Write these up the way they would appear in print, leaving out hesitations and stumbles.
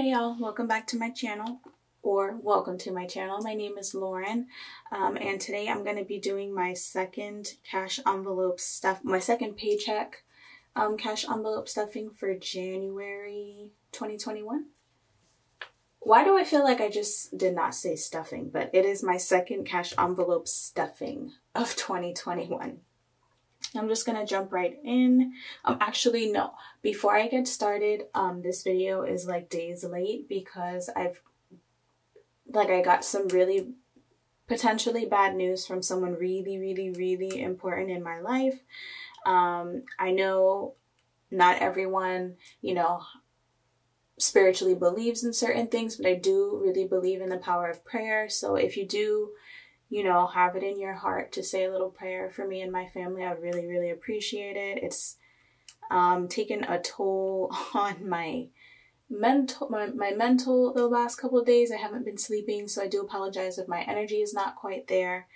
Hey y'all, welcome back to my channel, or welcome to my channel. My name is Lauren, and today I'm going to be doing my second cash envelope stuff, my second paycheck cash envelope stuffing for January 2021. Why do I feel like I just did not say stuffing, but it is my second cash envelope stuffing of 2021. I'm just gonna jump right in. Actually, no. Before I get started, this video is like days late because I got some really potentially bad news from someone really important in my life. I know not everyone, spiritually believes in certain things, but I do really believe in the power of prayer. So if you do, have it in your heart to say a little prayer for me and my family, I would really appreciate it. It's taken a toll on my mental the last couple of days. I haven't been sleeping, so I do apologize if my energy is not quite there.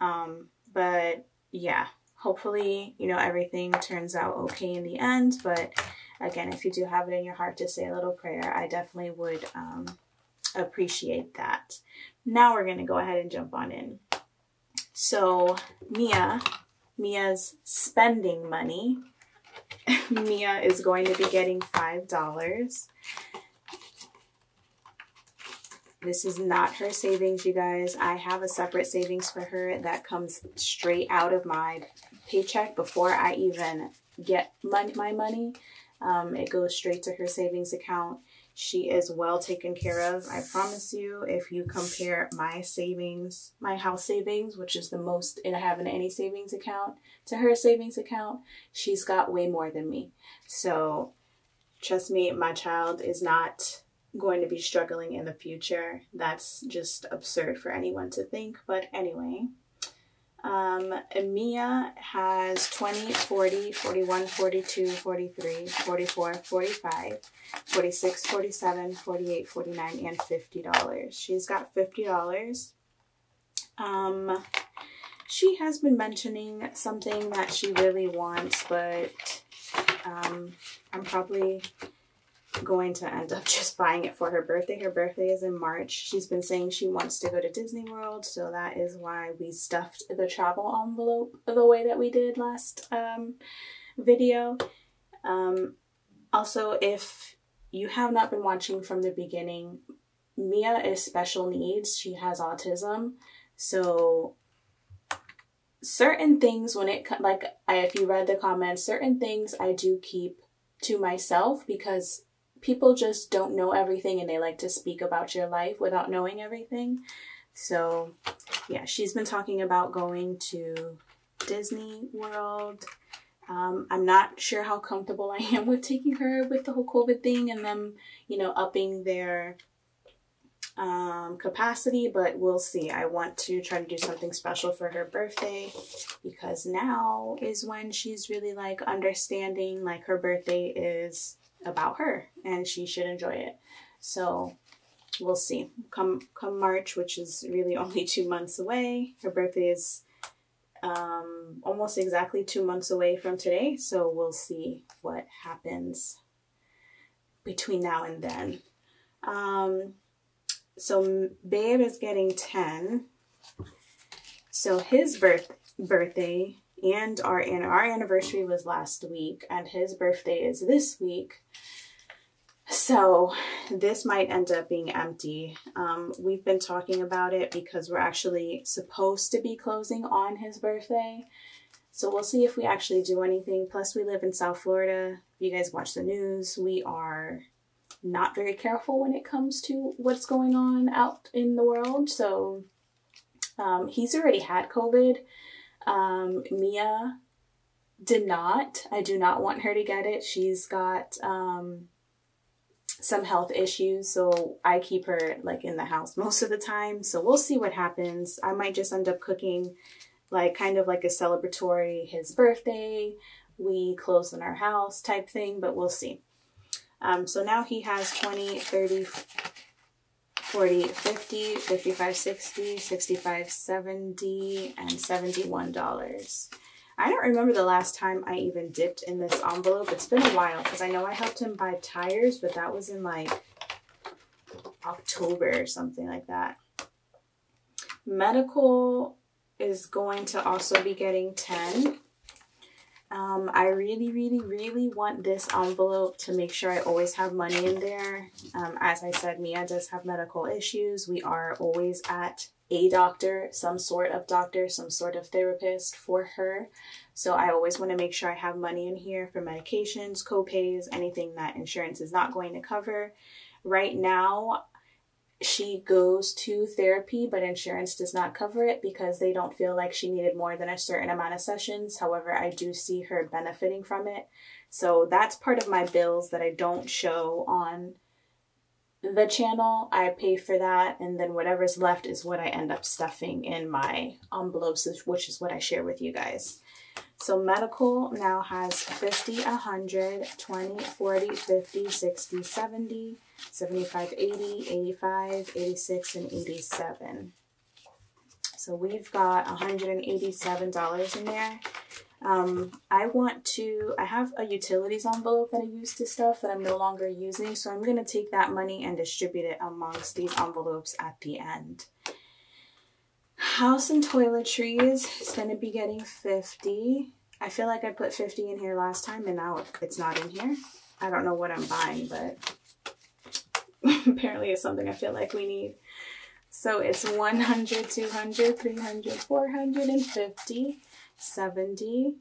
But yeah, hopefully, everything turns out okay in the end. But again, if you do have it in your heart to say a little prayer, I definitely would appreciate that. Now we're going to go ahead and jump on in. So Mia's spending money. Mia is going to be getting $5. This is not her savings, you guys. I have a separate savings for her that comes straight out of my paycheck before I even get my money. It goes straight to her savings account. She is well taken care of. I promise you, if you compare my savings, my house savings, which is the most I have in any savings account, to her savings account, she's got way more than me. So trust me, my child is not going to be struggling in the future. That's just absurd for anyone to think. But anyway, Mia has 20, 40, 41, 42, 43, 44, 45, 46, 47, 48, 49, and $50. She's got $50. She has been mentioning something that she really wants, but I'm probably going to end up just buying it for her birthday. Her birthday is in March. She's been saying she wants to go to Disney World, so that is why we stuffed the travel envelope the way that we did last video. Also, if you have not been watching from the beginning, Mia is special needs. She has autism, so certain things if you read the comments, certain things I do keep to myself because people just don't know everything and they like to speak about your life without knowing everything. So yeah, she's been talking about going to Disney World. I'm not sure how comfortable I am with taking her with the whole COVID thing and them, upping their capacity, but we'll see. I want to try to do something special for her birthday because now is when she's really understanding her birthday is about her and she should enjoy it. So we'll see. Come March, which is really only 2 months away. Her birthday is almost exactly 2 months away from today. So we'll see what happens between now and then. So Babe is getting 10. So his birthday and our anniversary was last week, and his birthday is this week. So this might end up being empty. We've been talking about it because we're actually supposed to be closing on his birthday. So we'll see if we actually do anything. Plus we live in South Florida. If you guys watch the news, we are not very careful when it comes to what's going on out in the world. So he's already had COVID. Mia did not. I do not want her to get it. She's got some health issues, so I keep her in the house most of the time. So we'll see what happens. I might just end up cooking kind of like a celebratory his birthday, we close in our house type thing, but we'll see. So now he has 20, 30, 40, 50, 55, 60, 65, 70, and $71. I don't remember the last time I even dipped in this envelope. It's been a while because I know I helped him buy tires, but that was in October or something like that. Medical is going to also be getting 10. I really want this envelope to make sure I always have money in there. As I said, Mia does have medical issues. We are always at a doctor, some sort of therapist for her. So I always want to make sure I have money in here for medications, co-pays, anything that insurance is not going to cover. Right now, she goes to therapy, but insurance does not cover it because they don't feel like she needed more than a certain amount of sessions. However, I do see her benefiting from it. So that's part of my bills that I don't show on the channel. I pay for that, and then whatever's left is what I end up stuffing in my envelopes, which is what I share with you guys. So medical now has 50, 100, 20, 40, 50, 60, 70, 75, 80, 85, 86, and 87. So we've got $187 in there. I have a utilities envelope that I used to stuff that I'm no longer using. So I'm going to take that money and distribute it amongst these envelopes at the end. House and toiletries is going to be getting 50. I feel like I put 50 in here last time and now it's not in here. I don't know what I'm buying, but apparently it's something I feel like we need. So it's 100, 200, 300, 450, 70,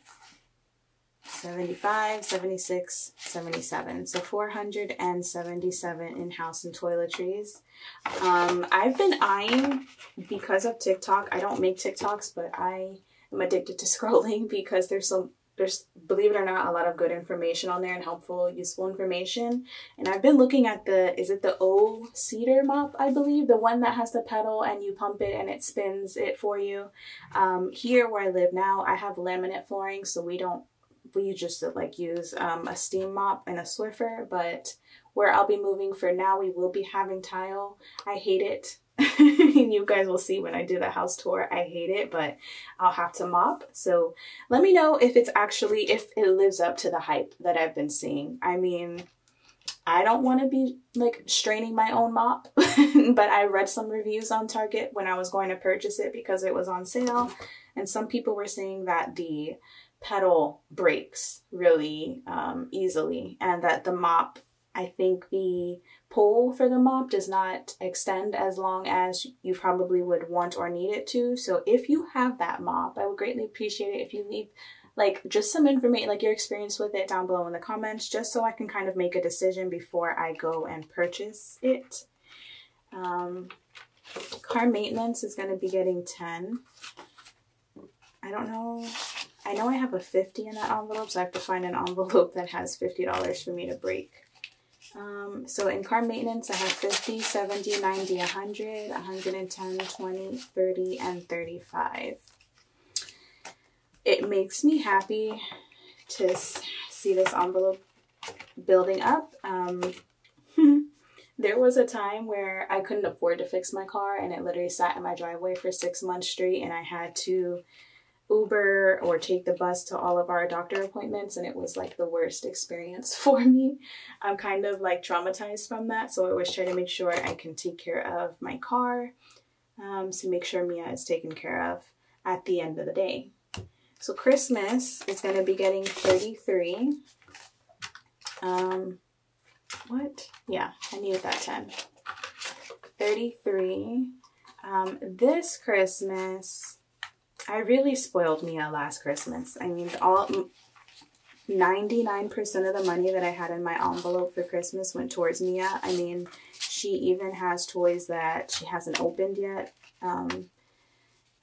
75, 76, 77. So 477 in house and toiletries. I've been eyeing, because of TikTok, I don't make TikToks, but I am addicted to scrolling because there's, believe it or not, a lot of good information on there and helpful, useful information. And I've been looking at is it the O cedar mop, I believe, the one that has the pedal and you pump it and it spins it for you. Here where I live now, I have laminate flooring, so we just like use a steam mop and a Swiffer, but where I'll be moving for now, we will be having tile. I hate it. You guys will see when I do the house tour. I hate it, but I'll have to mop. So let me know if it lives up to the hype that I've been seeing. I mean, I don't want to be like straining my own mop, but I read some reviews on Target when I was going to purchase it because it was on sale. And some people were saying that the pedal breaks really easily, and that the mop, I think the pole for the mop does not extend as long as you probably would want or need it to. So if you have that mop, I would greatly appreciate it if you leave like just some information, like your experience with it down below in the comments, just so I can kind of make a decision before I go and purchase it. Car maintenance is going to be getting 10. I don't know. I know I have a 50 in that envelope, so I have to find an envelope that has $50 for me to break. So in car maintenance, I have 50, 70, 90, 100, 110, 20, 30, and 35. It makes me happy to see this envelope building up. There was a time where I couldn't afford to fix my car, and it literally sat in my driveway for 6 months straight, and I had to Uber or take the bus to all of our doctor appointments, and it was like the worst experience for me. I'm kind of like traumatized from that, so I always try to make sure I can take care of my car, to make sure Mia is taken care of at the end of the day. So Christmas is going to be getting 33. What? Yeah, I needed that 10. 33. This Christmas, I really spoiled Mia last Christmas. I mean, 99% of the money that I had in my envelope for Christmas went towards Mia. I mean, she even has toys that she hasn't opened yet. And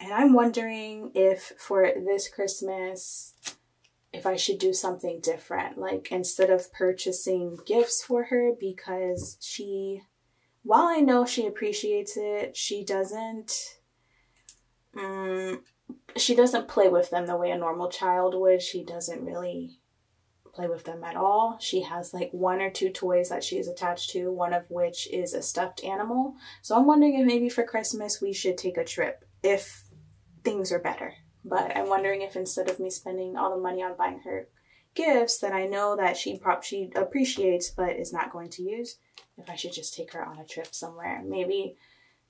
I'm wondering if for this Christmas, if I should do something different. Like, instead of purchasing gifts for her, because while I know she appreciates it, she doesn't play with them the way a normal child would. She doesn't really play with them at all. She has like 1 or 2 toys that she's attached to, one of which is a stuffed animal. So I'm wondering if maybe for Christmas we should take a trip if things are better. But I'm wondering if instead of me spending all the money on buying her gifts that I know that she appreciates but is not going to use, if I should just take her on a trip somewhere. Maybe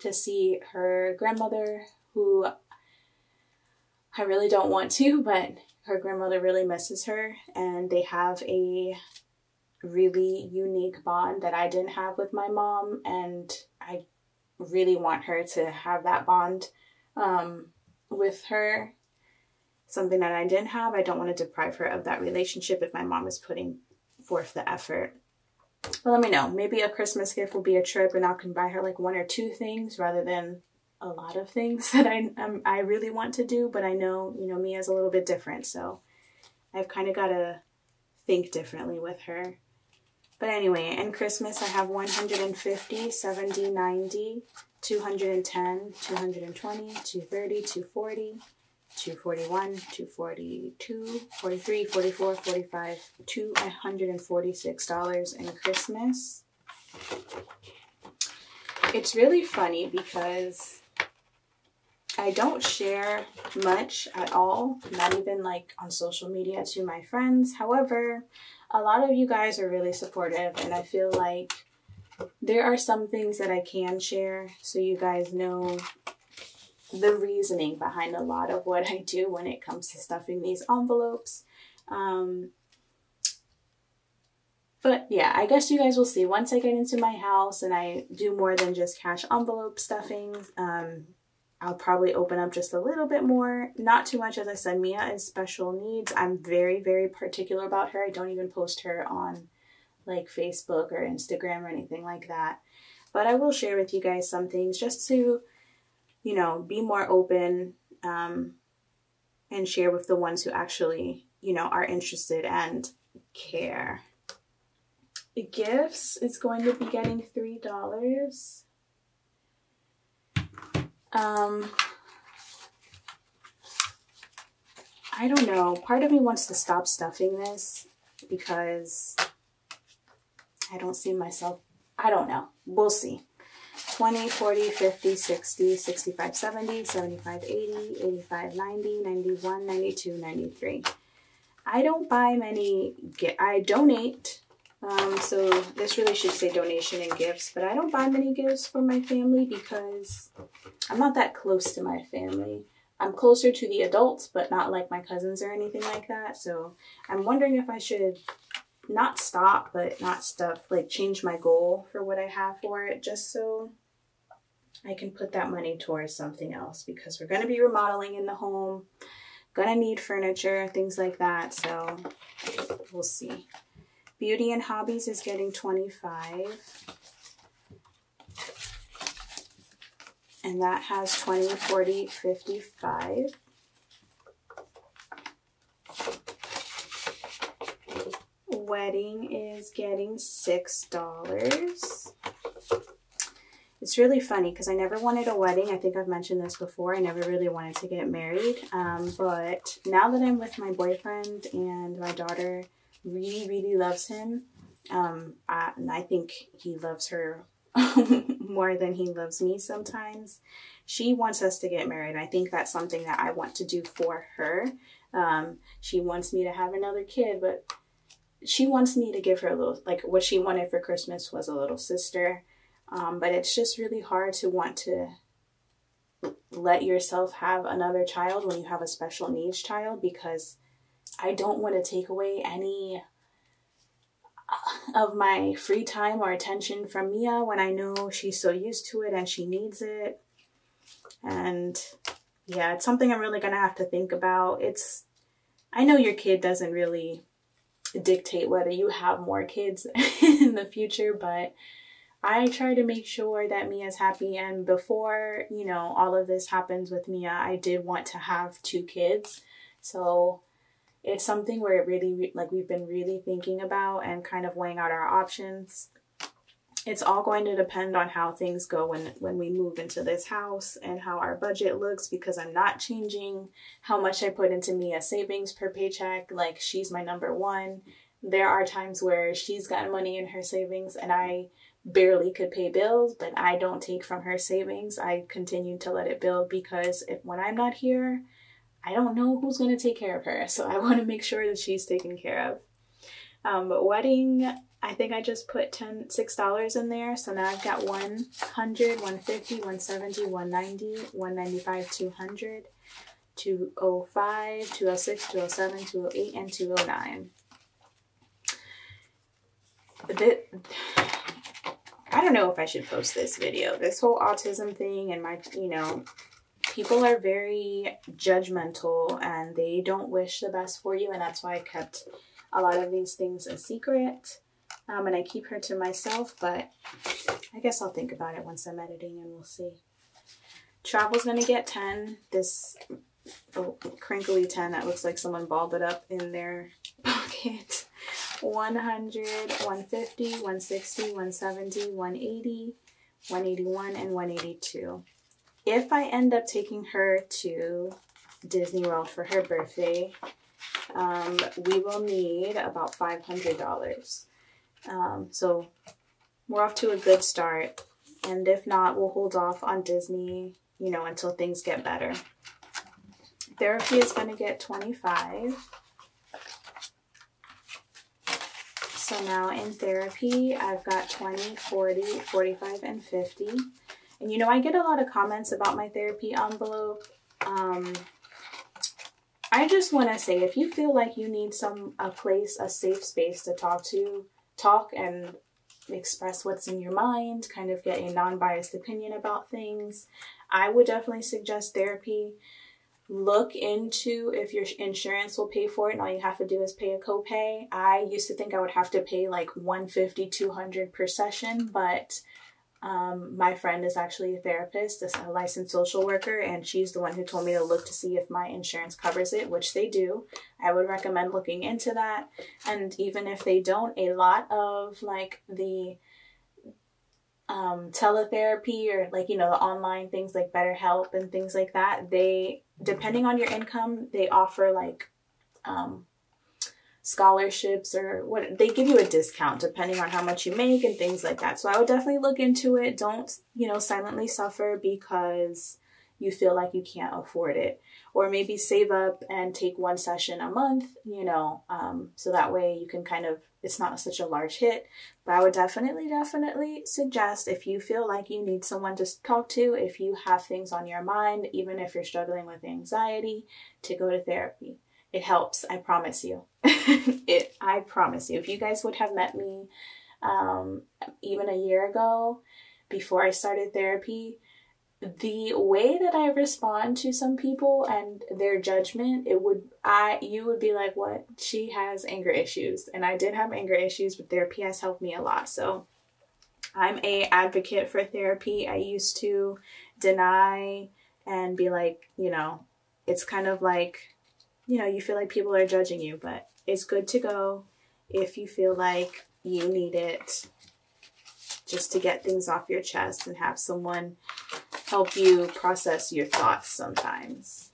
to see her grandmother, who I really don't want to, but her grandmother really misses her, and they have a really unique bond that I didn't have with my mom, and I really want her to have that bond with her, something that I didn't have. I don't want to deprive her of that relationship if my mom is putting forth the effort. But let me know. Maybe a Christmas gift will be a trip, and I can buy her like 1 or 2 things rather than a lot of things that I really want to do. But I know, you know, Mia's a little bit different, so I've kind of got to think differently with her. But anyway, in Christmas, I have 150, 70, 90, 210, 220, 230, 240, 241, 242, 43, 44, 45, $246 in Christmas. It's really funny because I don't share much at all, not even like on social media to my friends. However, a lot of you guys are really supportive, and I feel like there are some things that I can share so you guys know the reasoning behind a lot of what I do when it comes to stuffing these envelopes. But yeah, I guess you guys will see once I get into my house and I do more than just cash envelope stuffing. I'll probably open up just a little bit more. Not too much. As I said, Mia is special needs. I'm very, very particular about her. I don't even post her on like Facebook or Instagram or anything like that. But I will share with you guys some things just to, you know, be more open and share with the ones who actually, you know, are interested and care. Gifts is going to be getting $3. I don't know. Part of me wants to stop stuffing this because I don't see myself. I don't know. We'll see. 20, 40, 50, 60, 65, 70, 75, 80, 85, 90, 91, 92, 93. I don't buy many. I donate. So this really should say donation and gifts, but I don't buy many gifts for my family because I'm not that close to my family. I'm closer to the adults, but not like my cousins or anything like that. So I'm wondering if I should not stop, but not stuff, like change my goal for what I have for it, just so I can put that money towards something else, because we're going to be remodeling in the home, going to need furniture, things like that. So we'll see. Beauty and hobbies is getting $25. And that has 20, 40, 55. Wedding is getting $6. It's really funny because I never wanted a wedding. I think I've mentioned this before. I never really wanted to get married. But now that I'm with my boyfriend and my daughter really, really loves him, and I think he loves her more than he loves me sometimes. She wants us to get married. I think that's something that I want to do for her. She wants me to have another kid, but she wants me to give her a little, like what she wanted for Christmas was a little sister. But it's just really hard to want to let yourself have another child when you have a special needs child, because I don't want to take away any of my free time or attention from Mia when I know she's so used to it and she needs it. And yeah, it's something I'm really going to have to think about. I know your kid doesn't really dictate whether you have more kids in the future, but I try to make sure that Mia's happy. And before, you know, all of this happens with Mia, I did want to have 2 kids. So it's something where it really, like, we've been really thinking about and kind of weighing out our options. It's all going to depend on how things go when we move into this house and how our budget looks, because I'm not changing how much I put into Mia's savings per paycheck. Like, she's my number one. There are times where she's got money in her savings and I barely could pay bills, but I don't take from her savings. I continue to let it build, because when I'm not here, I don't know who's going to take care of her. So I want to make sure that she's taken care of. Wedding, I think I just put $6 in there. So now I've got 100, 150, 170, 190, 195, 200, 205, 206, 207, 208, and 209. I don't know if I should post this video. This whole autism thing and my, people are very judgmental and they don't wish the best for you. And that's why I kept a lot of these things a secret. And I keep her to myself, but I guess I'll think about it once I'm editing and we'll see. Travel's going to get 10. This crinkly 10 that looks like someone balled it up in their pocket. 100, 150, 160, 170, 180, 181, and 182. If I end up taking her to Disney World for her birthday, we will need about $500. So we're off to a good start. And if not, we'll hold off on Disney, until things get better. Therapy is going to get 25. So now in therapy, I've got 20, 40, 45, and 50. And I get a lot of comments about my therapy envelope. I just want to say, if you feel like you need a safe space to talk and express what's in your mind, kind of get a non-biased opinion about things, I would definitely suggest therapy. Look into if your insurance will pay for it, and all you have to do is pay a copay. I used to think I would have to pay like $150, $200 per session, but my friend is actually a therapist, a licensed social worker, and she's the one who told me to look to see if my insurance covers it, which they do. I would recommend looking into that. And even if they don't, a lot of like the teletherapy or the online things like BetterHelp and things like that, depending on your income, they offer like scholarships or they give you a discount depending on how much you make and things like that. So I would definitely look into it. Don't, silently suffer because you feel like you can't afford it, or maybe save up and take one session a month, so that way you can it's not such a large hit. But I would definitely suggest, if you feel like you need someone to talk to, if you have things on your mind, even if you're struggling with anxiety, to go to therapy. It helps, I promise you. I promise you. If you guys would have met me even a year ago, before I started therapy, the way that I respond to some people and their judgment, you would be like, what? She has anger issues. And I did have anger issues, but therapy has helped me a lot. So I'm an advocate for therapy. I used to deny and be like, it's kind of like, you feel like people are judging you, but it's good to go if you feel like you need it, just to get things off your chest and have someone help you process your thoughts sometimes.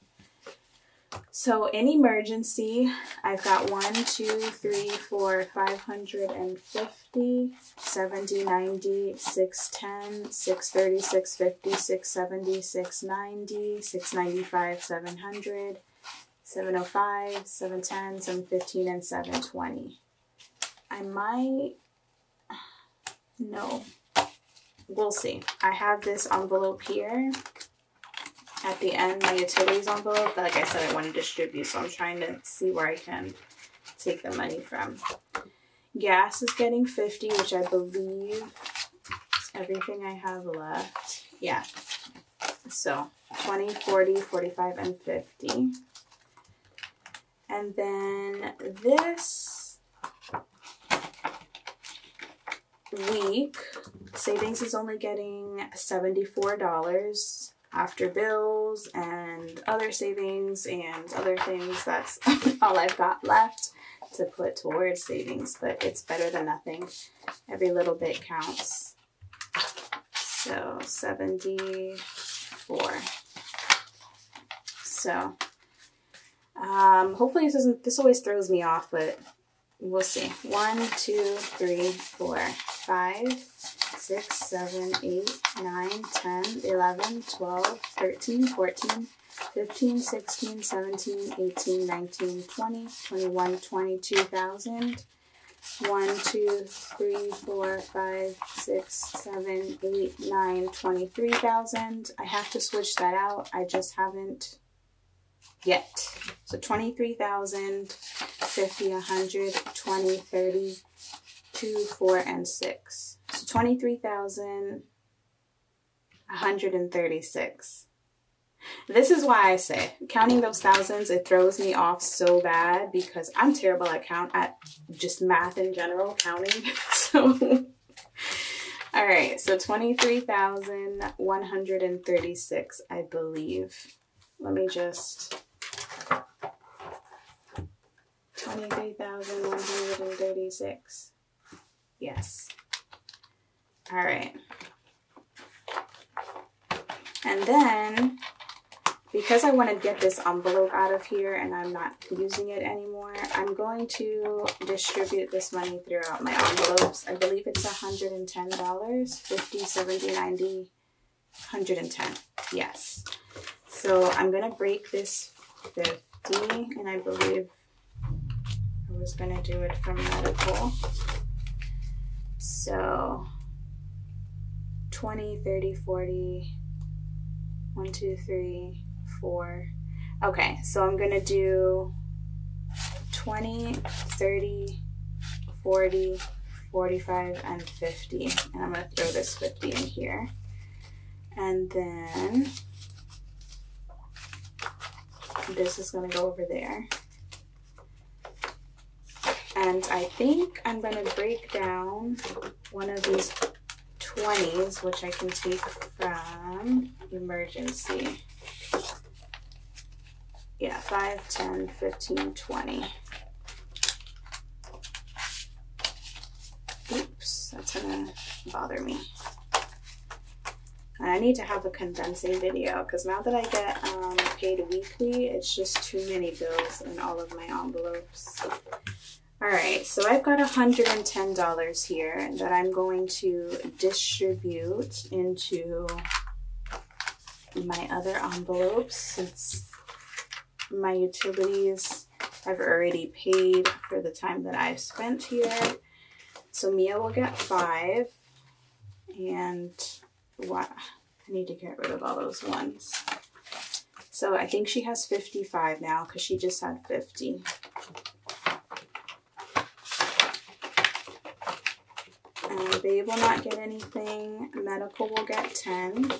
So in emergency, I've got 1, 2, 3, 4, 550, 70, 90, 610, 630, 650, 670, 690, 695, 700, 705, 710, 715, and 720. No, we'll see. I have this envelope here at the end, my utilities envelope, but like I said, I want to distribute, so I'm trying to see where I can take the money from. Gas is getting 50, which I believe is everything I have left. Yeah. So 20, 40, 45, and 50. And then this week, savings is only getting $74 after bills and other savings and other things. That's all I've got left to put towards savings, but it's better than nothing. Every little bit counts. So 74. So hopefully this always throws me off, but we'll see. 1, 2, 3, 4, 5, 6, 7, 8, 9, 10, 11, 12, 13, 14, 15, 16, 17, 18, 19, 20, 21, 22,000, 1, 2, 3, 4, 5, 6, 7, 8, 9, 23,000. I have to switch that out. I just haven't yet. So 23,000, 50, 100, 20, 30, 2, 4, and 6. So 23,136. This is why I say counting those thousands, it throws me off so bad because I'm terrible at just math in general, counting. So, all right, so 23,136, I believe. Let me just 23,136. Yes. All right. And then, because I want to get this envelope out of here and I'm not using it anymore, I'm going to distribute this money throughout my envelopes. I believe it's $110, 50, 70, 90, 110. Yes. So I'm going to break this 50, and I believe I was going to do it from medical. So 20, 30, 40, 1, 2, 3, 4. Okay, so I'm gonna do 20, 30, 40, 45, and 50. And I'm gonna throw this 50 in here. And then this is gonna go over there. And I think I'm gonna break down one of these 20s, which I can take from emergency. Yeah, 5, 10, 15, 20. Oops, that's gonna bother me. And I need to have a condensing video because now that I get paid weekly, it's just too many bills in all of my envelopes. All right, so I've got $110 here that I'm going to distribute into my other envelopes since my utilities I've already paid for the time that I've spent here. So Mia will get 5, and what? I need to get rid of all those ones. So I think she has 55 now because she just had 50. And Babe will not get anything. Medical will get 10.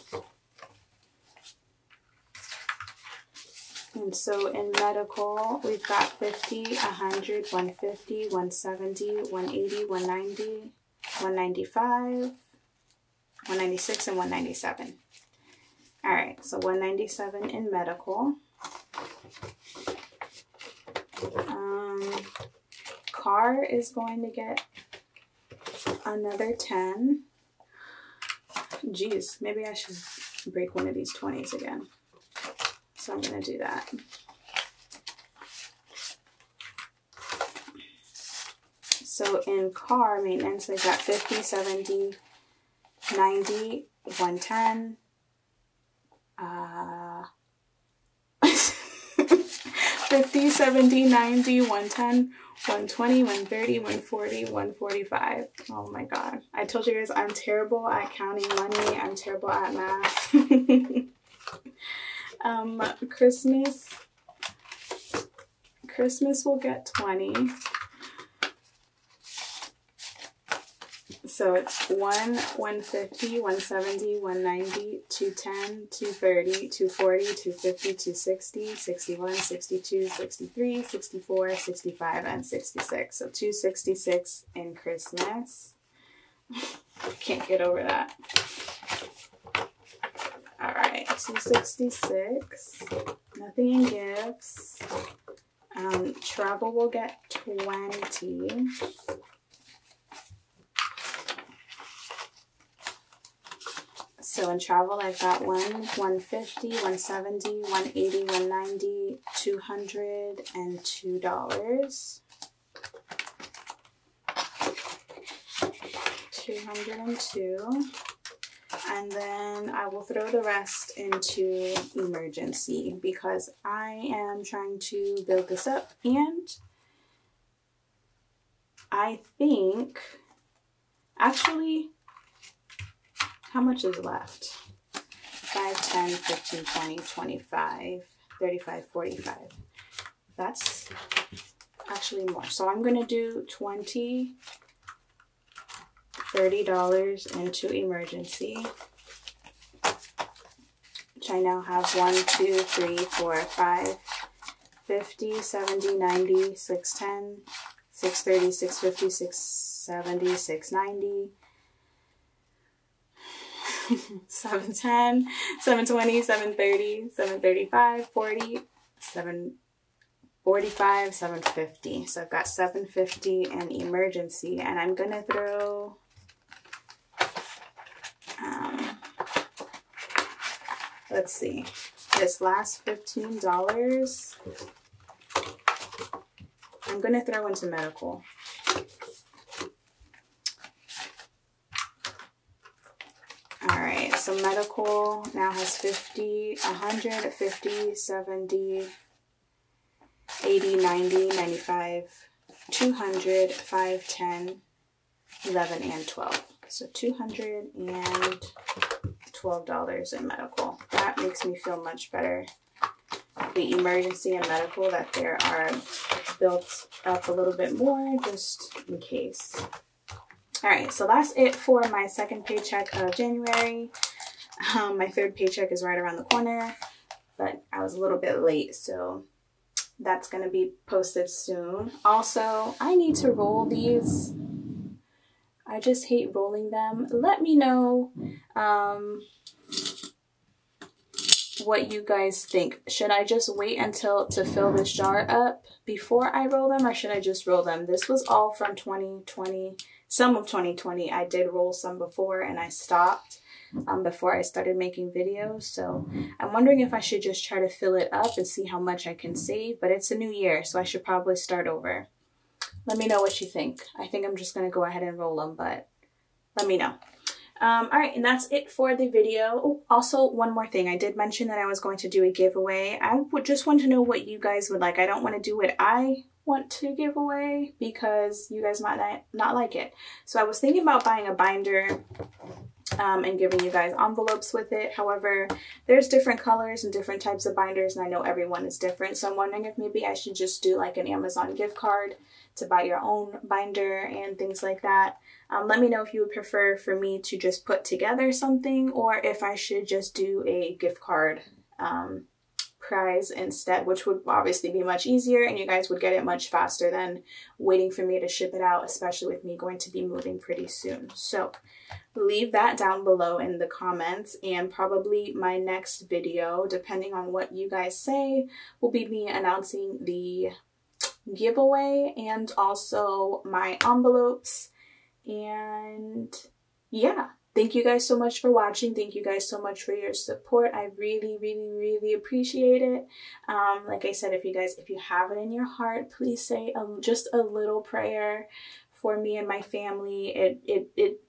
And so in medical, we've got 50, 100, 150, 170, 180, 190, 195, 196, and 197. All right, so 197 in medical. Car is going to get another 10. Geez, maybe I should break one of these 20s again. So I'm going to do that. So in car maintenance, I've got 50, 70, 90, 110, 50, 70, 90, 110, 120, 130, 140, 145. Oh my God. I told you guys I'm terrible at counting money. I'm terrible at math. Christmas will get 20. So it's 150, 170, 190, 210, 230, 240, 250, 260, 61, 62, 63, 64, 65, and 66. So 266 in Christmas. I can't get over that. All right, 266. Nothing in gifts. Travel will get 20. So in travel, I've got 150, 170, 180, 190, $202. $202. And then I will throw the rest into emergency because I am trying to build this up and I think, actually, how much is left? 5, 10, 15, 20, 25, 35, 45. That's actually more. So I'm going to do $20, $30 into emergency, which I now have 1, 2, 3, 4, 5, 50, 70, 90, 610, 630, 650, 670, 690, 710, 720, 730, 735, 40, 745, 750. So I've got 750 in emergency, and I'm gonna throw let's see, this last $15 I'm gonna throw into medical. Alright, so medical now has 50, 100, 50, 70, 80, 90, 95, 200, 5, 10, 11, and 12. So $212 in medical. That makes me feel much better. The emergency and medical, that there are built up a little bit more just in case. All right, so that's it for my second paycheck of January. My third paycheck is right around the corner, but I was a little bit late, so that's going to be posted soon. Also, I need to roll these. I just hate rolling them. Let me know what you guys think. Should I just wait until to fill this jar up before I roll them, or should I just roll them? This was all from 2020. Some of 2020, I did roll some before and I stopped before I started making videos. So I'm wondering if I should just try to fill it up and see how much I can save, but it's a new year, so I should probably start over. Let me know what you think. I think I'm just gonna go ahead and roll them, but let me know. All right, and that's it for the video. Oh, also, one more thing. I did mention that I was going to do a giveaway. I would just want to know what you guys would like. I don't want to do what I want to give away because you guys might not like it. So I was thinking about buying a binder and giving you guys envelopes with it. However, there's different colors and different types of binders, and I know everyone is different. So I'm wondering if maybe I should just do like an Amazon gift card to buy your own binder and things like that. Let me know if you would prefer for me to just put together something, or if I should just do a gift card prize instead, which would obviously be much easier and you guys would get it much faster than waiting for me to ship it out, especially with me going to be moving pretty soon. So leave that down below in the comments, and probably my next video, depending on what you guys say, will be me announcing the giveaway and also my envelopes. And yeah, thank you guys so much for watching. Thank you guys so much for your support. I really, really, really appreciate it. Like I said, if you have it in your heart, please say just a little prayer for me and my family.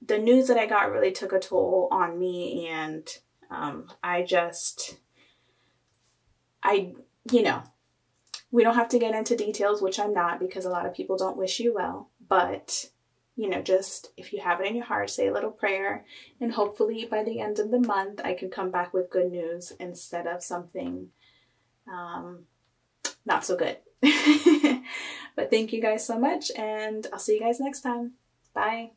The news that I got really took a toll on me, and you know, we don't have to get into details, which I'm not, because a lot of people don't wish you well, but you know, just if you have it in your heart, say a little prayer, and hopefully by the end of the month I can come back with good news instead of something not so good. But thank you guys so much, and I'll see you guys next time. Bye.